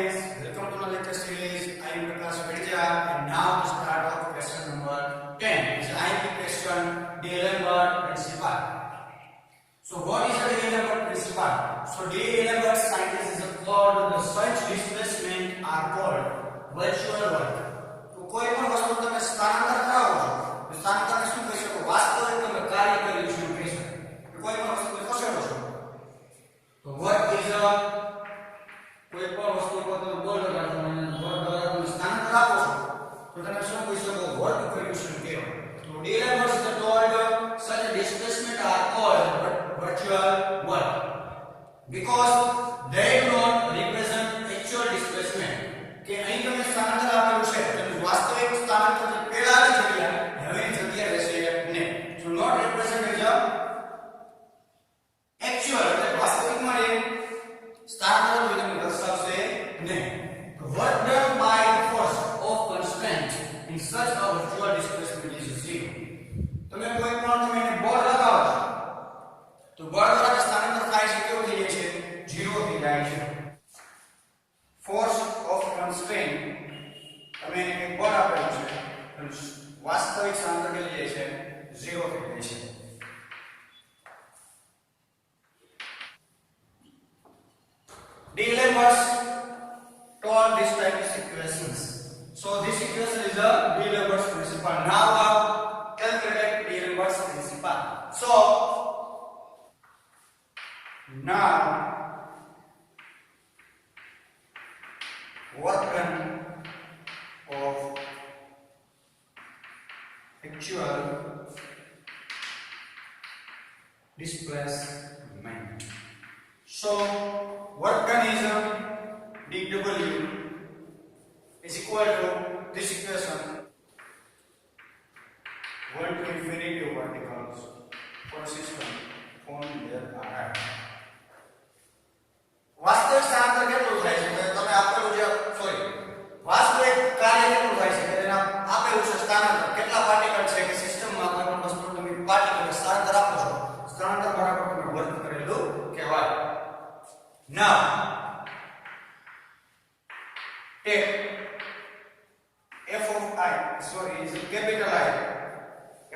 friends, welcome to my lecture series. I am Prakash and now to start off question number 10. It's IMP question, D-Lambert principle. So what is the D-Lambert principle? So D-Lambert scientists is called the such displacement are called virtual work. તો કોઈ પણ વસ્તુ તમે સ્થાનાંતર કરાવો છો તો સ્થાનાંતરને શું કહી શકો? વાસ્તવિક તમે કાર્ય કર્યું છે કહી શકો. કોઈ પણ વસ્તુ ખસેડો છો તો what is a કોઈ પણ વસ્તુ પર તમે બોલ લગાડો અને બોલ દ્વારા તમે સ્થાનાંતર આપો છો તો તમે શું કહી શકો? વર્ક કર્યું છે કહેવાય. તો D-Lambert is told such a displacement are called virtual work because they do not represent actual displacement. કે અહીં તમે સ્થાનાંતર આપેલું છે તો વાસ્તવિક સ્થાનાંતર જે પહેલાની જગ્યા હવેની જગ્યા રહેશે ને. so not represent as a actual એટલે વાસ્તવિકમાં એ સ્થાનાંતર વિધમ દર્શાવશે નહીં. the work done by the force of constraint in such a virtual displacement is zero. તમે કોઈ પણ તમે એને બોલ લગાવો છો તો બોલ દ્વારા સ્થાનાંતર થાય છે કેવું થઈ જાય છે? 0 થઈ જાય છે. force of constraint તમે એને બોલ આપેલું છે તો વાસ્તવિક સ્થાનાંતર કેટલી જાય છે? 0 થઈ જાય છે. D-Lambert told this type of equations. So this equation is a D-Lambert principle. Now calculate D-Lambert principle. So now work done of actual displacement. So work done is dW is equal to this equation 1 to infinity verticals for system on their array. વાસ્તવિક સ્થાનાંતર કેટલું થાય છે? તમે આપેલું છે sorry વાસ્તવિક કાર્ય કેટલું થાય છે? કે આપેલું છે સ્થાનાંતર કેટલા પાર્ટિકલ છે કે સિસ્ટમમાં કોઈ પણ વસ્તુ તમે પાર્ટિકલ સ્થાનાંતર આપો છો સ્થાનાંતર બરાબર તમે વર્ક કરેલું કહેવાય. Now take f of I is capital I.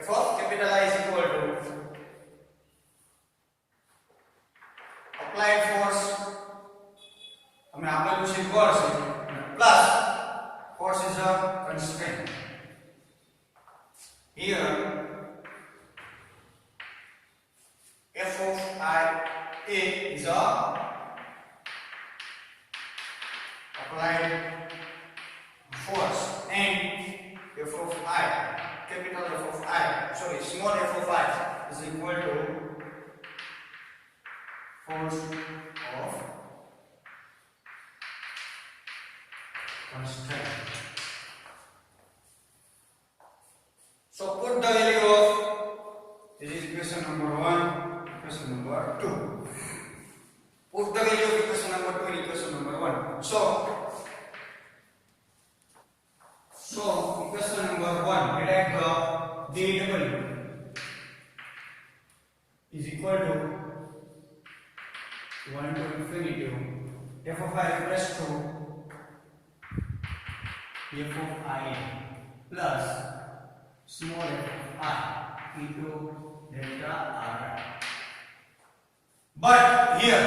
F of capital I is equal to applied force हमें આપેલું છે બળ છે plus force is a constraint. Here f of I is a applied force and f of I, capital F of I, sorry, small f of I is equal to force of constraint. So put the value of this is equation number 1, equation number 2. Put the value of equation number 2 in equation number 1. So equation number 1, write the dW is equal to 1 to infinity f of I plus 2 f of I plus small f of I into delta R. But here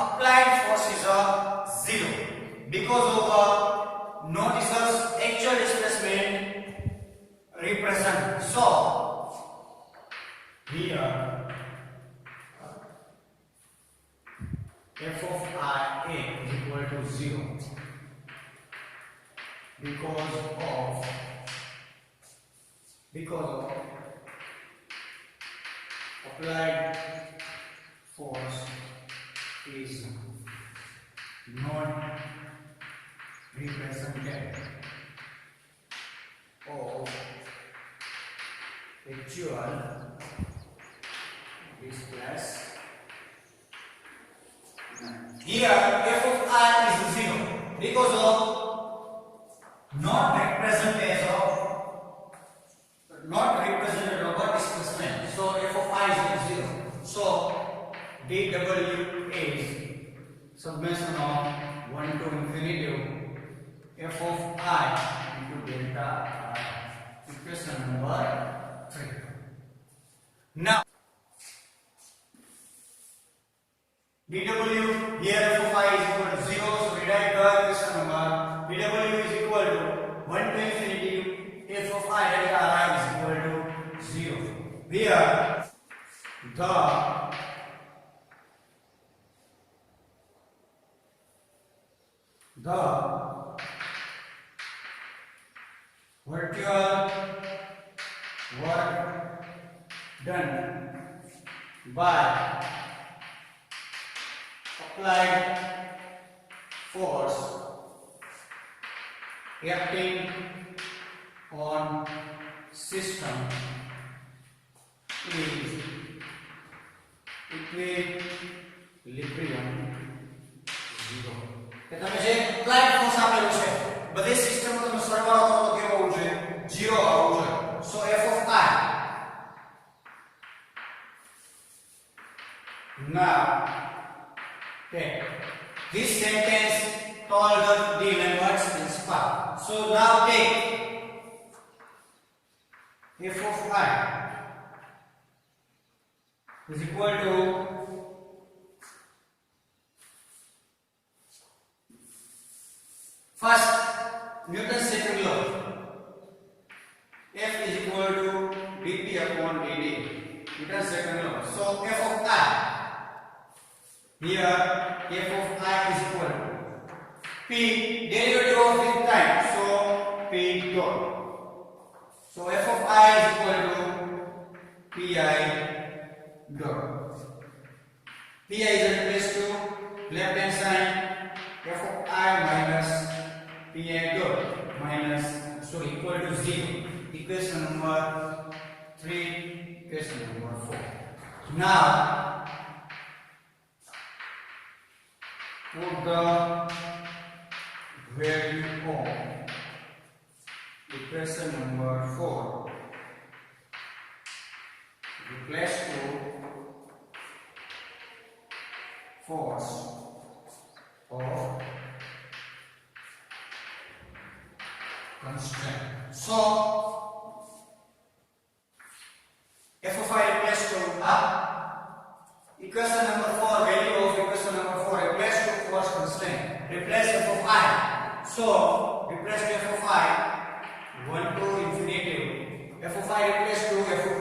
applied force is a 0 because of notices actual displacement represent. So here f of I is equal to 0 because of applied force is not represented of actual displacement. Here f of I is 0 because of not represented of displacement. So f of I is 0. So dW is summation of 1 to infinity number 3. Now dw here f of I is equal to 0, so we write the equation number dw is equal to 1 to infinity f of I delta I is equal to 0, where the virtual work done by applied force acting on system is equilibrium 0. કે તમે જે applied force આપેલું છે બધી સિસ્ટમનો તમે સરવાળો કરો તો કેવો હોવો જોઈએ 0 આવવો જોઈએ. સો f of I now take this sentence told the Lambert's principle. So now take f of I is equal to first Newton's second law, F is equal to dp upon dt, Newton's second law. So f of I, here f of I is equal to p, derivative of with time, so p dot. So f of I is equal to pi dot. Pi is replaced to left hand side, f of I minus pi dot minus, so equal to 0. Equation number 3, equation number 4. Now put the value of equation number 4 replace to force of constraint. So f of I replace to equation number 4, value of equation number 4 replace to force constraint, replace f of I. So replace to f of I 1 to infinity, f of I replace to f of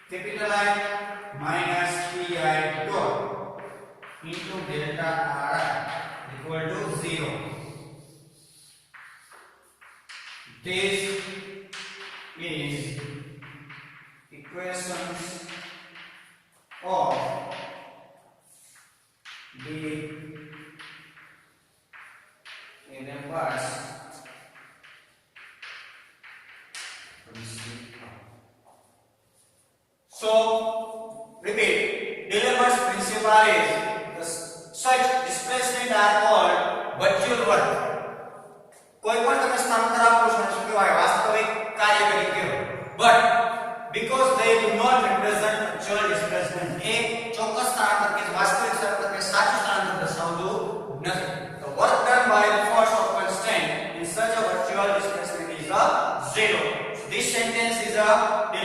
capital I minus pi dot into delta R equal to 0. This is equations of the Lambert's principle. So repeat, Lambert's principle is such displacement are called virtual work. કોઈ પણ તમે સ્થાનાંતર આપો છો શું કહેવાય વાસ્તવિક કાર્ય તરીકે, but because they do not represent actual displacement, એ ચોક્કસ સ્થાનાંતર કે વાસ્તવિક સ્થાનાંતર કે સાચું સ્થાનાંતર દર્શાવતું નથી. The work done by the force of constraint in such a virtual displacement is a 0. So this sentence is a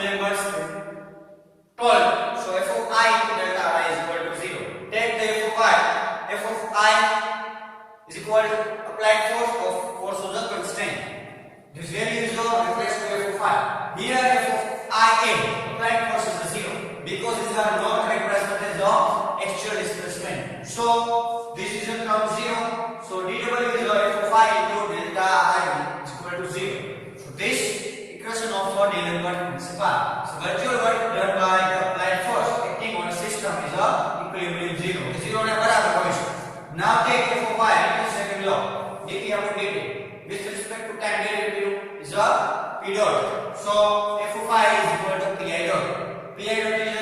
Lambert's told. So f of I into delta I is equal to 0. Take the f of I. F of I is equal to applied force of the constraint. This value is replaced to f of I. Here f of I applied force is 0 because these are not represented of actual displacement. So this is a term 0. So dw is f of I into delta I is equal to 0. So this equation of the Lambert's principle. So virtual work done by the applied force acting on a system is a equilibrium 0. 0 ને બરાબર હોય છે. Now take f of I into second law, dt upon dt. With respect to time derivative is a p dot. So f of I is equal to pi dot. Pi dot is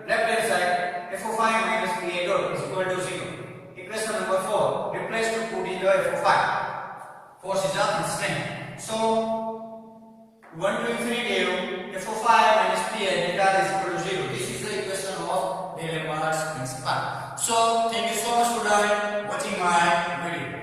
left hand side. F of I minus pi dot is equal to 0. Equation number 4. Replace to put in the f of I. Force is a constraint. So 1 to infinity f of I minus pi delta is equal to 0. This is the equation of Lambert's principle. So thank you so much for watching my video.